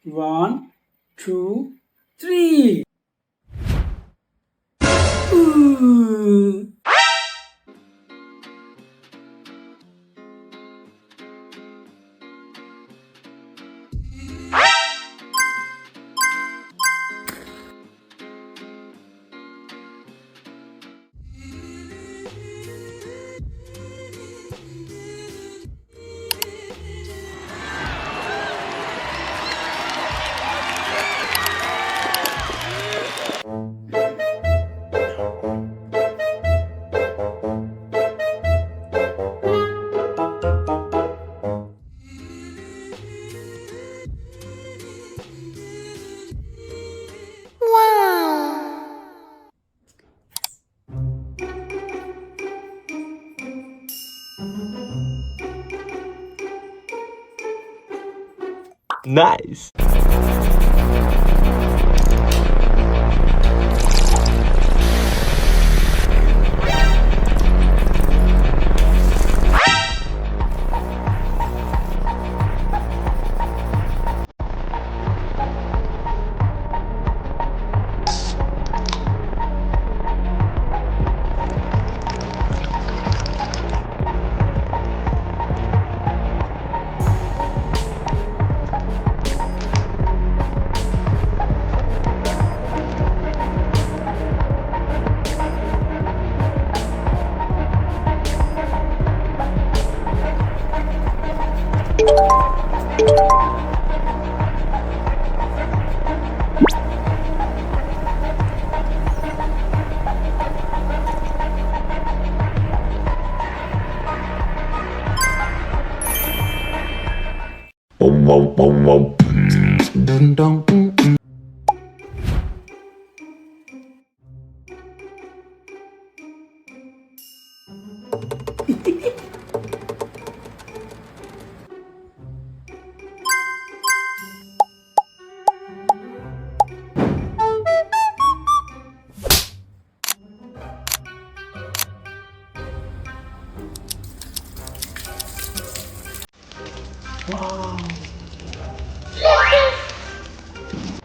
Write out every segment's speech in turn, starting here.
One, two, three. Ooh. Nice.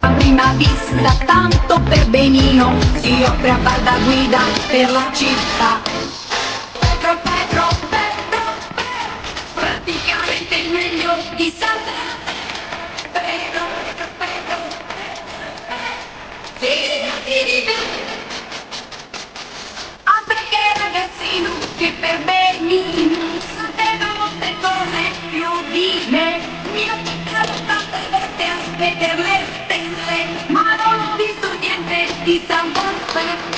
A prima vista tanto per benino si offre a far da guida per la città. Troppe, praticamente il meglio di Sandra. Ah, perché ragazzino che per benino sapeva molte cose più di me. Mio piccolo tante volte a vedere le stelle, ma non ho visto niente di San praticamente.